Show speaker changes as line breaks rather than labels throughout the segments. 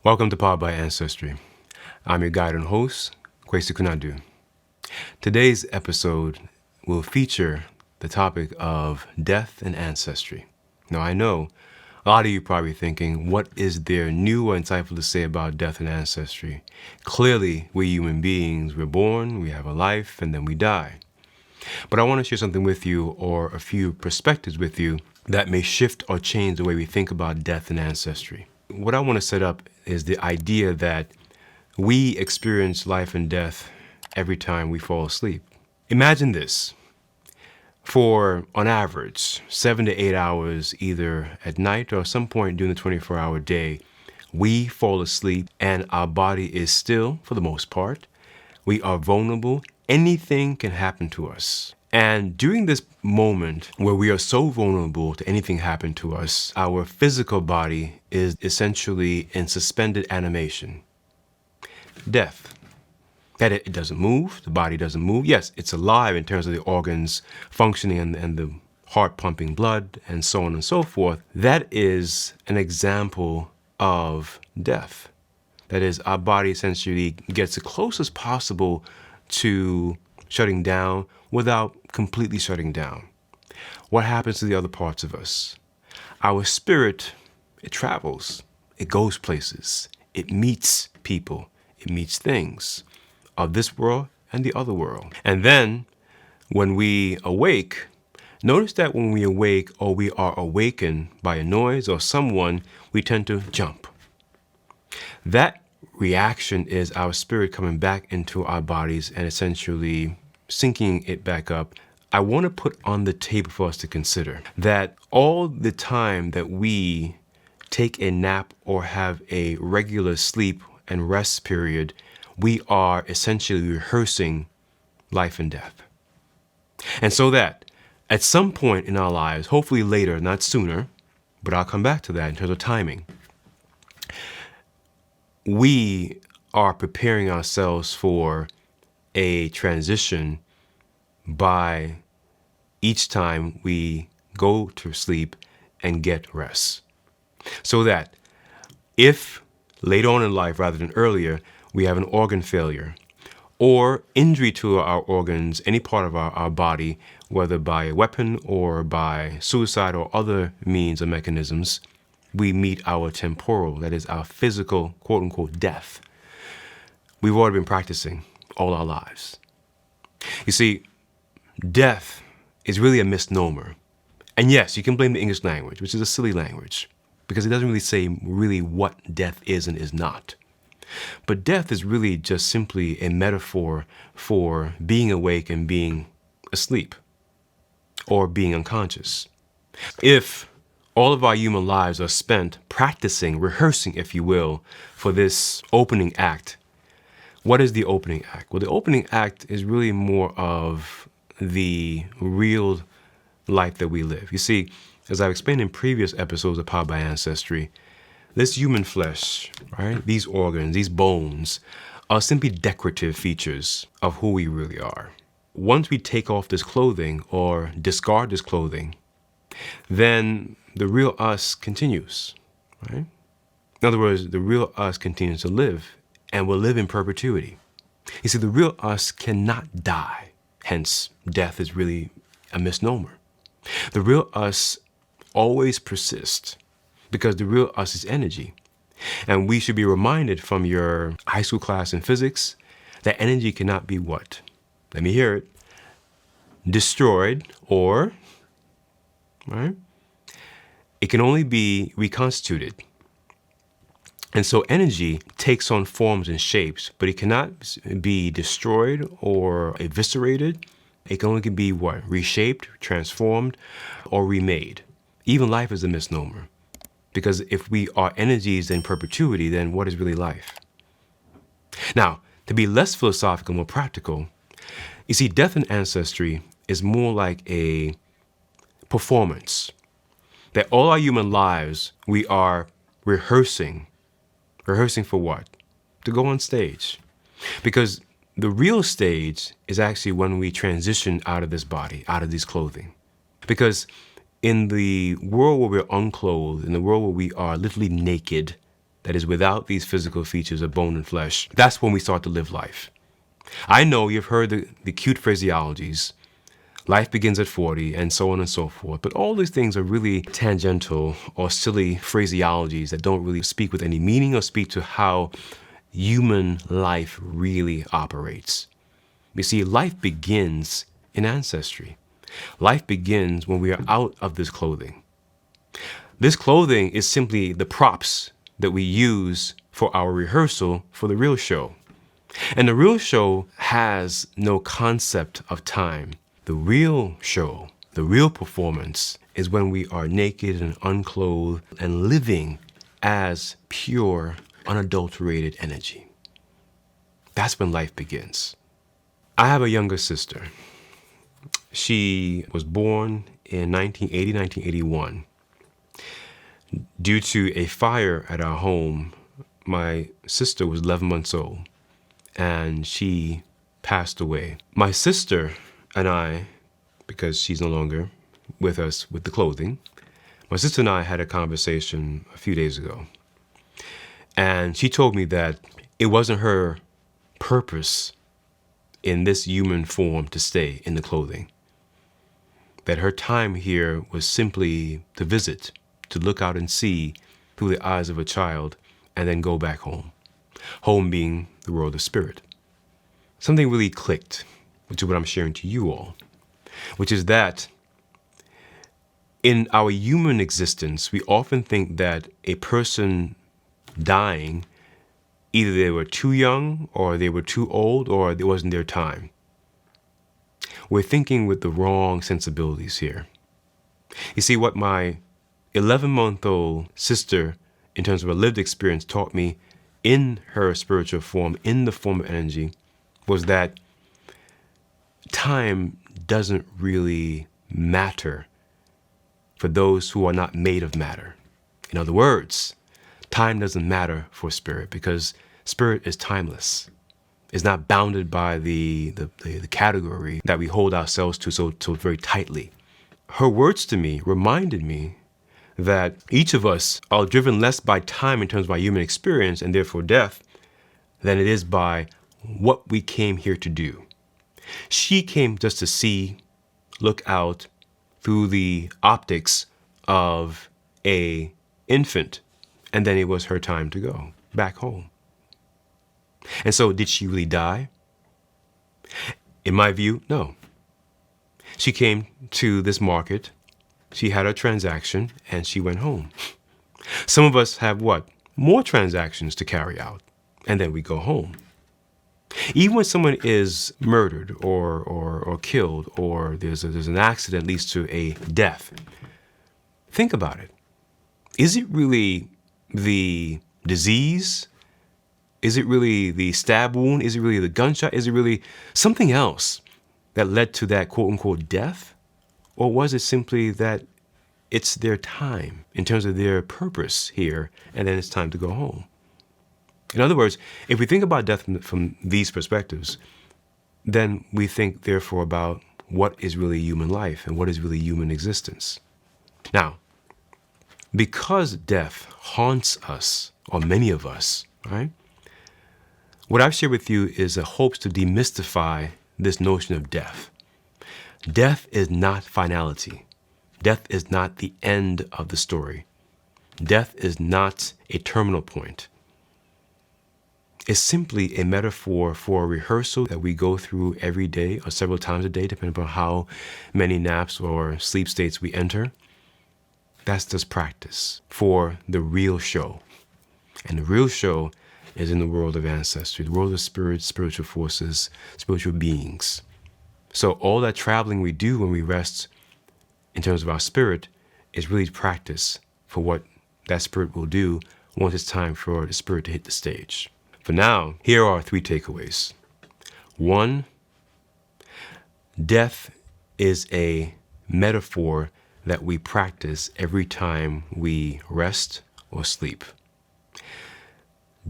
Welcome to Powered by Ancestry. I'm your guide and host, Kwesi Kunadu. Today's episode will feature the topic of death and ancestry. Now, I know a lot of you probably thinking, what is there new or insightful to say about death and ancestry? Clearly, we're human beings. We're born, we have a life, and then we die. But I want to share something with you, or a few perspectives with you, that may shift or change the way we think about death and ancestry. What I want to set up is the idea that we experience life and death every time we fall asleep. Imagine this. For, on average, 7 to 8 hours, either at night or some point during the 24-hour day, we fall asleep and our body is still, for the most part. We are vulnerable. Anything can happen to us. And during this moment where we are so vulnerable to anything happen to us, our physical body is essentially in suspended animation. Death. That it doesn't move, the body doesn't move. Yes, it's alive in terms of the organs functioning and the heart pumping blood and so on and so forth. That is an example of death. That is, our body essentially gets as close as possible to shutting down without completely shutting down. What happens to the other parts of us? Our spirit, it travels, it goes places, it meets people, it meets things of this world and the other world. And then when we awake, notice that when we awake or we are awakened by a noise or someone, we tend to jump. That reaction is our spirit coming back into our bodies and essentially syncing it back up. I want to put on the table for us to consider that all the time that we take a nap or have a regular sleep and rest period, we are essentially rehearsing life and death. And so that at some point in our lives, hopefully later, not sooner, but I'll come back to that in terms of timing, we are preparing ourselves for a transition by each time we go to sleep and get rest. So that if later on in life, rather than earlier, we have an organ failure or injury to our organs, any part of our body, whether by a weapon or by suicide or other means or mechanisms, we meet our temporal, that is our physical, quote unquote, death. We've already been practicing all our lives. You see, death is really a misnomer. And yes, you can blame the English language, which is a silly language, because it doesn't really say really what death is and is not. But death is really just simply a metaphor for being awake and being asleep or being unconscious. If all of our human lives are spent practicing, rehearsing, if you will, for this opening act, what is the opening act? Well, the opening act is really more of the real life that we live. You see, as I've explained in previous episodes of Powered by Ancestry, this human flesh, right, these organs, these bones, are simply decorative features of who we really are. Once we take off this clothing or discard this clothing, then the real us continues, right? In other words, the real us continues to live and will live in perpetuity. You see, the real us cannot die. Hence, death is really a misnomer. The real us always persists because the real us is energy. And we should be reminded from your high school class in physics that energy cannot be what? Let me hear it. Destroyed or, right? It can only be reconstituted. And so energy takes on forms and shapes, but it cannot be destroyed or eviscerated. It can only be what? Reshaped, transformed, or remade. Even life is a misnomer. Because if we are energies in perpetuity, then what is really life? Now, to be less philosophical, more practical, you see, death and ancestry is more like a performance. That all our human lives, we are rehearsing. Rehearsing for what? To go on stage. Because the real stage is actually when we transition out of this body, out of this clothing. Because in the world where we're unclothed, in the world where we are literally naked, that is without these physical features of bone and flesh, that's when we start to live life. I know you've heard the cute phraseologies, life begins at 40, and so on and so forth, but all these things are really tangential or silly phraseologies that don't really speak with any meaning or speak to how human life really operates. You see, life begins in ancestry. Life begins when we are out of this clothing. This clothing is simply the props that we use for our rehearsal for the real show. And the real show has no concept of time. The real show, the real performance, is when we are naked and unclothed and living as pure, unadulterated energy. That's when life begins. I have a younger sister. She was born in 1980, 1981. Due to a fire at our home, my sister was 11 months old, and she passed away. My sister and I, because she's no longer with us with the clothing, my sister and I had a conversation a few days ago. And she told me that it wasn't her purpose in this human form to stay in the clothing. That her time here was simply to visit, to look out and see through the eyes of a child, and then go back home. Home being the world of spirit. Something really clicked, which is what I'm sharing to you all, which is that in our human existence, we often think that a person dying, either they were too young or they were too old or it wasn't their time. We're thinking with the wrong sensibilities here. You see, what my 11-month-old sister, in terms of a lived experience, taught me in her spiritual form, in the form of energy, was that time doesn't really matter for those who are not made of matter. In other words, time doesn't matter for spirit because spirit is timeless. It's not bounded by the category that we hold ourselves to so very tightly. Her words to me reminded me that each of us are driven less by time in terms of our human experience and therefore death than it is by what we came here to do. She came just to see, look out through the optics of a infant, and then it was her time to go back home. And so did she really die? In my view, no. She came to this market, she had her transaction, and she went home. Some of us have what? More transactions to carry out, and then we go home. Even when someone is murdered or killed, or there's an accident that leads to a death, think about it. Is it really the disease? Is it really the stab wound? Is it really the gunshot? Is it really something else that led to that quote-unquote death? Or was it simply that it's their time in terms of their purpose here, and then it's time to go home? In other words, if we think about death from these perspectives, then we think, therefore, about what is really human life and what is really human existence. Now, because death haunts us, or many of us, right? What I've shared with you is a hopes to demystify this notion of death. Death is not finality. Death is not the end of the story. Death is not a terminal point. It's simply a metaphor for a rehearsal that we go through every day or several times a day, depending upon how many naps or sleep states we enter. That's just practice for the real show. And the real show is in the world of ancestry, the world of spirit, spiritual forces, spiritual beings. So all that traveling we do when we rest in terms of our spirit is really practice for what that spirit will do once it's time for the spirit to hit the stage. For now, here are 3 takeaways. 1, death is a metaphor that we practice every time we rest or sleep.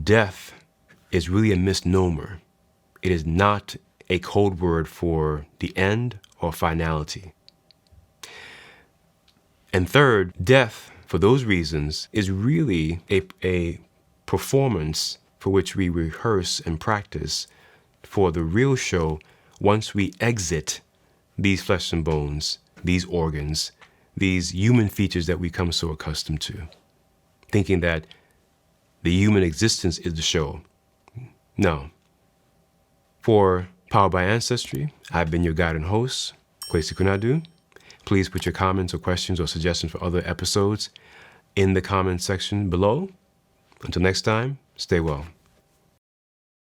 Death is really a misnomer. It is not a code word for the end or finality. And third, death, for those reasons, is really a performance for which we rehearse and practice for the real show once we exit these flesh and bones, these organs, these human features that we come so accustomed to, thinking that the human existence is the show. No. For Powered by Ancestry, I've been your guide and host, Kwesi Kunadu. Please put your comments or questions or suggestions for other episodes in the comments section below. Until next time, stay well.